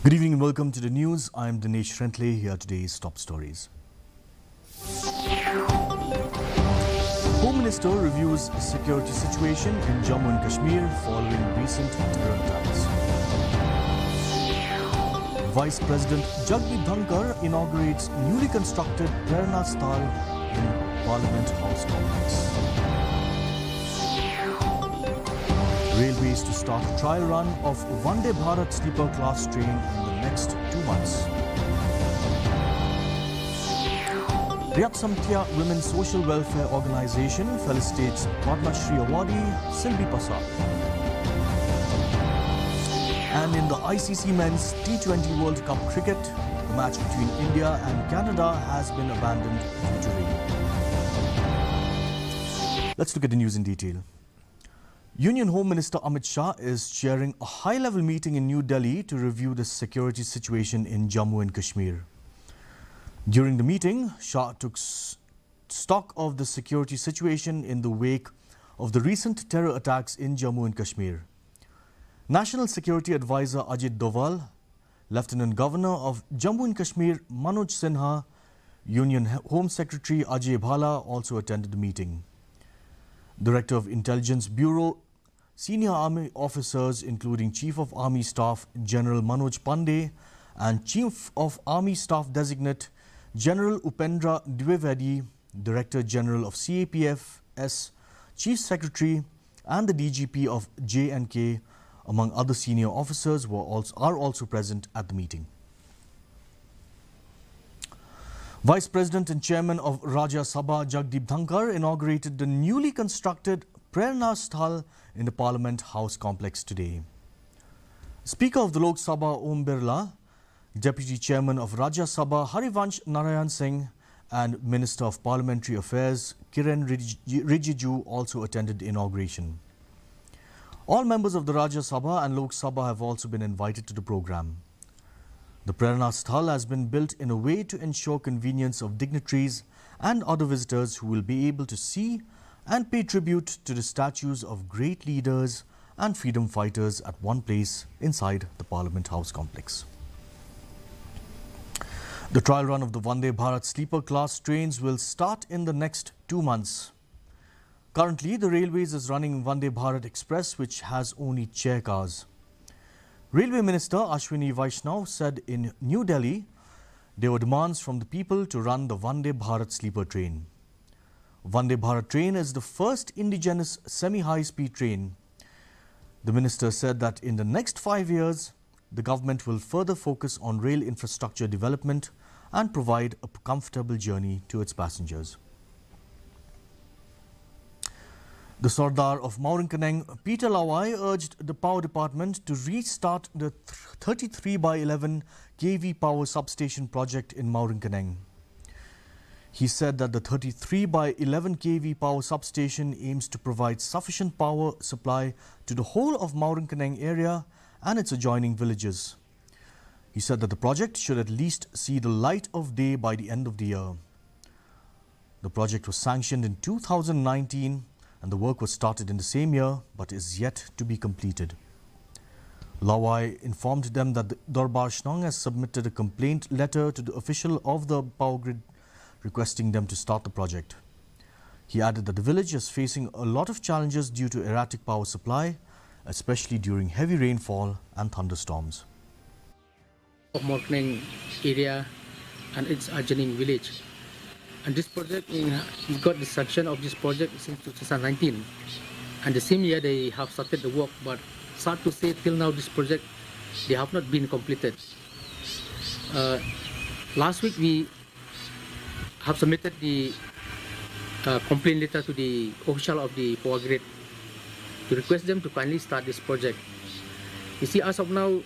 Good evening and welcome to the news. I'm Dinesh Rentley. Here are today's top stories. Home Minister reviews security situation in Jammu and Kashmir following recent terror attacks. Vice President Jagdeep Dhankar inaugurates newly constructed Prerna Sthal in Parliament House complex. Railways to start trial run of Vande Bharat sleeper class train in the next 2 months. Riyat Samthya Women's Social Welfare Organization felicitates Padma Shri awardee Silbi Pasad. And in the ICC Men's T20 World Cup cricket, the match between India and Canada has been abandoned due to rain. Let's look at the news in detail. Union Home Minister Amit Shah is chairing a high-level meeting in New Delhi to review the security situation in Jammu and Kashmir. During the meeting, Shah took stock of the security situation in the wake of the recent terror attacks in Jammu and Kashmir. National Security Advisor Ajit Doval, Lieutenant Governor of Jammu and Kashmir Manoj Sinha, Union Home Secretary Ajay Bhala also attended the meeting. Director of Intelligence Bureau, senior army officers including Chief of Army Staff General Manoj Pandey and Chief of Army Staff Designate General Upendra Dwivedi, Director General of CAPF-S, Chief Secretary and the DGP of J&K, among other senior officers, are also present at the meeting. Vice President and Chairman of Rajya Sabha Jagdeep Dhankar inaugurated the newly constructed Prerna Sthal in the Parliament House complex today. Speaker of the Lok Sabha Om Birla, Deputy Chairman of Rajya Sabha Harivansh Narayan Singh and Minister of Parliamentary Affairs Kiren Rijiju also attended the inauguration. All members of the Rajya Sabha and Lok Sabha have also been invited to the program. The Prerna Sthal has been built in a way to ensure convenience of dignitaries and other visitors who will be able to see and pay tribute to the statues of great leaders and freedom fighters at one place inside the Parliament House complex. The trial run of the Vande Bharat sleeper class trains will start in the next 2 months. Currently, the Railways is running Vande Bharat Express, which has only chair cars. Railway Minister Ashwini Vaishnav said in New Delhi there were demands from the people to run the Vande Bharat sleeper train. Vande Bharat train is the first indigenous semi-high-speed train. The minister said that in the next 5 years, the government will further focus on rail infrastructure development and provide a comfortable journey to its passengers. The Sardar of Maurinkaneng, Peter Lawai, urged the Power Department to restart the 33 by 11 kV power substation project in Maurinkaneng. He said that the 33 by 11 kV power substation aims to provide sufficient power supply to the whole of Maurinkaneng area and its adjoining villages. He said that the project should at least see the light of day by the end of the year. The project was sanctioned in 2019 and the work was started in the same year but is yet to be completed. Lawai informed them that the Darbar Shnong has submitted a complaint letter to the official of the power grid requesting them to start the project. He added that the village is facing a lot of challenges due to erratic power supply, especially during heavy rainfall and thunderstorms. Maurinkaneng area and its adjoining village. And this project, we got the sanction of this project since 2019. And the same year they have started the work, but sad to say till now this project, they have not been completed. Last week we have submitted the complaint letter to the official of the power grid to request them to kindly start this project. You see, as of now,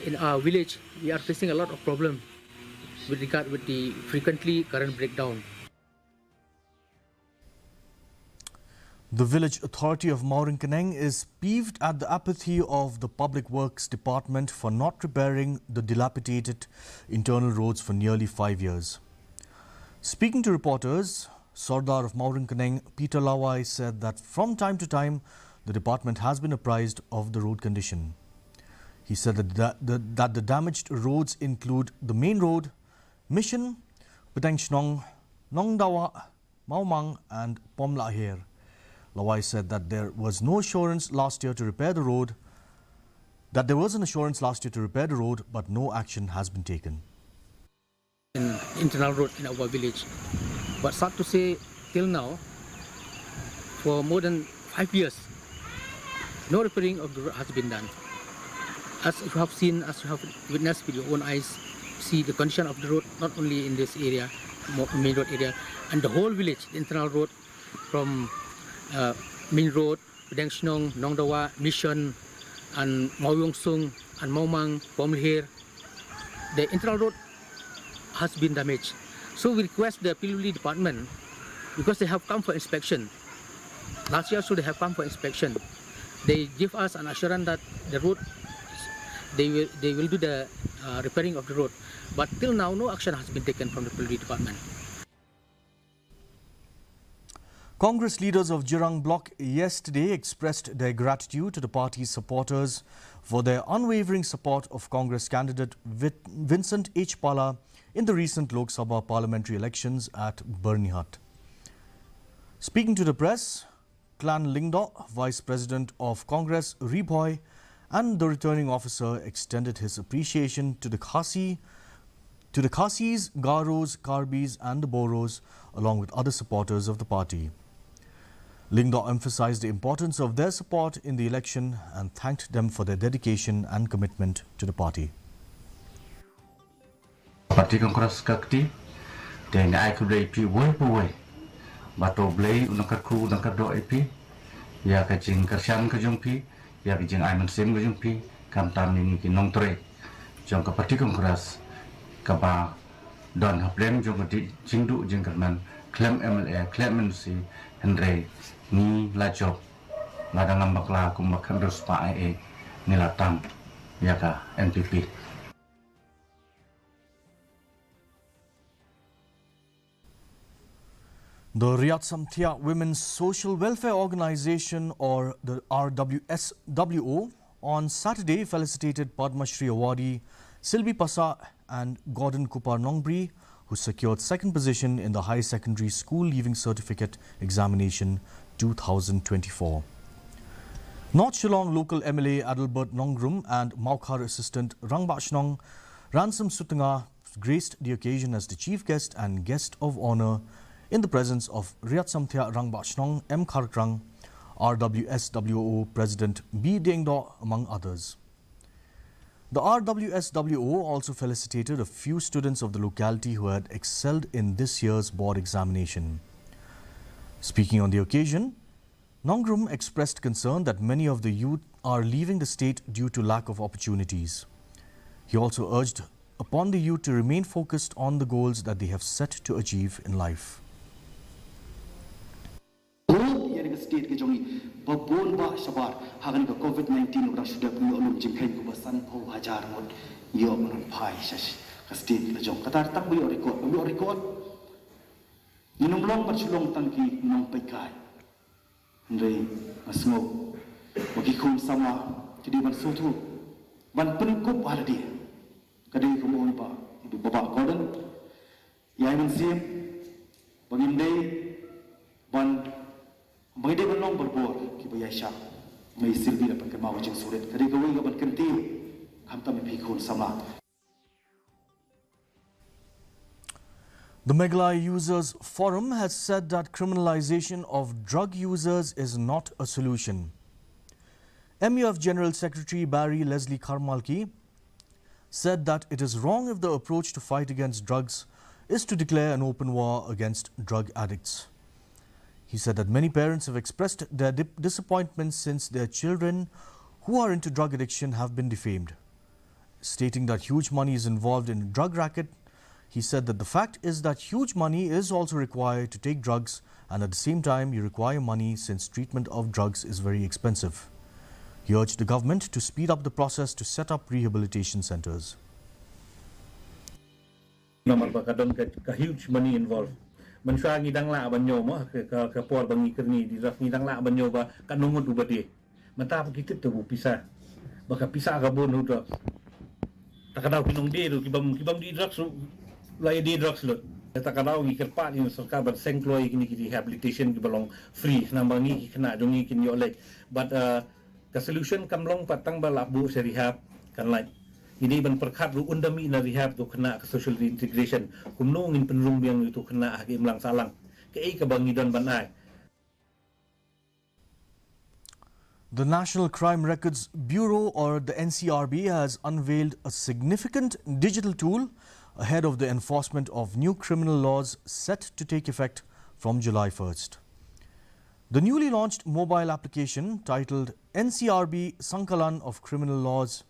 in our village, we are facing a lot of problems with regard with the frequently current breakdown. The village authority of Maurinkaneng is peeved at the apathy of the Public Works Department for not repairing the dilapidated internal roads for nearly 5 years. Speaking to reporters, Sardar of Maurinkaneng, Peter Lawai, said that from time to time, the department has been apprised of the road condition. He said that the damaged roads include the main road, Mission, Petang Nongdawa, Maumang and Pomlahir. Lawai said that there was no assurance last year to repair the road, but no action has been taken. Internal road in our village. But sad to say, till now, for more than 5 years, no repairing of the road has been done. As you have seen, as you have witnessed with your own eyes, see the condition of the road, not only in this area, main road area, and the whole village, the internal road from main road, Pedang Shnong, Nongdawa, Mission, and Mauyong Sung, and Maumang, Pomlahir. The internal road has been damaged. So we request the PWD department, because they have come for inspection. Last year, so they have come for inspection. They give us an assurance that the road, they will do the repairing of the road. But till now, no action has been taken from the PWD department. Congress leaders of Jirang bloc yesterday expressed their gratitude to the party's supporters for their unwavering support of Congress candidate Vincent H. Pala in the recent Lok Sabha parliamentary elections at Bernihat. Speaking to the press, Clan Lingdo, Vice President of Congress Reboy, and the returning officer extended his appreciation to the Khasis, Garos, Karbis and the Boros, along with other supporters of the party. Lingdo emphasized the importance of their support in the election and thanked them for their dedication and commitment to the party. Parti Kongres Kakti, dan aku dari pi woi, bato blay unangkat kru unangkat do ip, ya kacing kersian kajung pi, ya kacing aiman sem kajung pi, kam tam ni kinong tre, jong ke Parti Kongres, kaba don haplem jong ke jingdu jing kerman, klem MLA, klem MC, Henry. Ni lajok ladang bakla kumakan terus pa ni latam ya ka NPP. The Riyad Samthia Women's Social Welfare Organization, or the RWSWO, on Saturday felicitated Padma Shri awardee Silbi Pasa and Gordon Kupar Nongbri, who secured second position in the High Secondary School Leaving Certificate Examination 2024. North Shillong local MLA Adalbert Nongrum and Maukhar assistant Rangbachnong Ransom Sutunga graced the occasion as the chief guest and guest of honor in the presence of Riyad Samthia Rangbachnong M. Kharkrang, RWSWO President B. Dengdo, among others. The RWSWO also felicitated a few students of the locality who had excelled in this year's board examination. Speaking on the occasion, Nongrum expressed concern that many of the youth are leaving the state due to lack of opportunities. He also urged upon the youth to remain focused on the goals that they have set to achieve in life. COVID-19 orang sudah punya ulum jengkai ku basan pau hajar mot yo menun pai sas kastin la jong katar tak buyo record ninong long persulong tangki nong paikai ndai asmo bagi kum sama jadi ban sotu ban penkup ada dia kadai ku mohon pa ibu bapa Gordon ya men sim bagi ndai ban bagi dia long berbor ki bayai syak may silbi na pagkamawa jeng sulit kadi gawin ka ban kanti kamta may pikon sama. The Meghalaya Users Forum has said that criminalization of drug users is not a solution. MUF General Secretary Barry Leslie Karmalki said that it is wrong if the approach to fight against drugs is to declare an open war against drug addicts. He said that many parents have expressed their disappointment since their children who are into drug addiction have been defamed. Stating that huge money is involved in a drug racket, he said that the fact is that huge money is also required to take drugs, and at the same time you require money since treatment of drugs is very expensive. He urged the government to speed up the process to set up rehabilitation centers. Huge money involved. Manusia ngidang la banyo mo ke por bangi kerni di rak ngidang la banyo ba kanungut ubadi mata apa kita tu bisa baka pisa ka bon drugs takadaw kinong di ro kibam di drugs lay di drugs lo takadaw ngi kerpa ni sarkar ban sengkloi kini rehabilitation ki balong free nambangi kena jongi kin yo lek but ka solution kamlong patang balabu se rehab kan lai ini ban perkhat ru undami na rehab tu kena ka social reintegration kumno ngin penrung biang itu kena hagi mlang salang ke ai ka bangidan banai. The National Crime Records Bureau, or the NCRB, has unveiled a significant digital tool ahead of the enforcement of new criminal laws set to take effect from July 1st. The newly launched mobile application, titled NCRB Sankalan of Criminal Laws,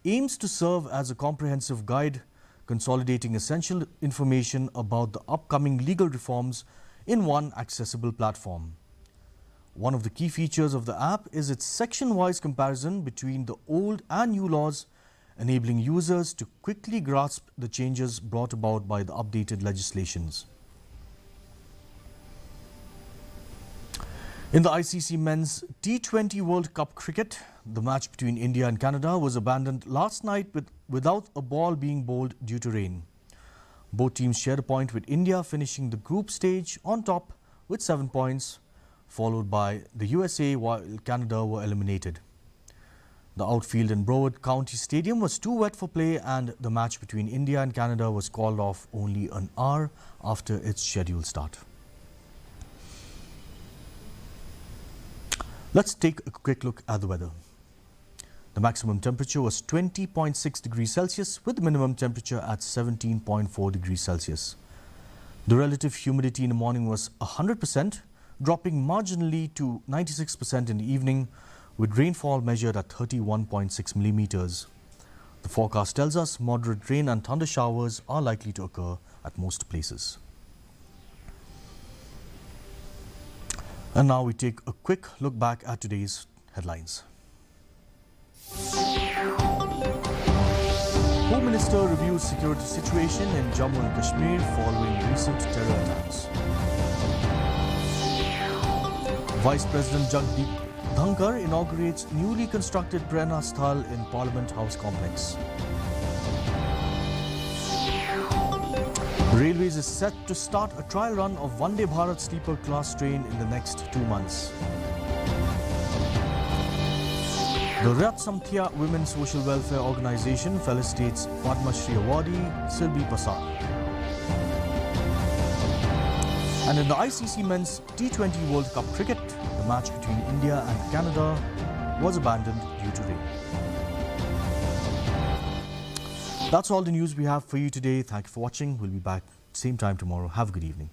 aims to serve as a comprehensive guide, consolidating essential information about the upcoming legal reforms in one accessible platform. One of the key features of the app is its section-wise comparison between the old and new laws, enabling users to quickly grasp the changes brought about by the updated legislations. In the ICC Men's T20 World Cup cricket, the match between India and Canada was abandoned last night without a ball being bowled due to rain. Both teams shared a point, with India finishing the group stage on top with 7 points, followed by the USA, while Canada were eliminated. The outfield in Broward County Stadium was too wet for play, and the match between India and Canada was called off only an hour after its scheduled start. Let's take a quick look at the weather. The maximum temperature was 20.6 degrees Celsius, with the minimum temperature at 17.4 degrees Celsius. The relative humidity in the morning was 100%, dropping marginally to 96% in the evening, with rainfall measured at 31.6 millimeters. The forecast tells us moderate rain and thunder showers are likely to occur at most places. And now we take a quick look back at today's headlines. Home Minister reviews security situation in Jammu and Kashmir following recent terror attacks. Vice President Jagdeep Dhankar inaugurates newly constructed Prerna Sthal in Parliament House complex. Railways is set to start a trial run of Vande Bharat sleeper class train in the next 2 months. The Ryat Samthya Women's Social Welfare Organization felicitates Padma Shri awardee Silbi Pasad. And in the ICC Men's T20 World Cup cricket, the match between India and Canada was abandoned due to rain. That's all the news we have for you today. Thank you for watching. We'll be back same time tomorrow. Have a good evening.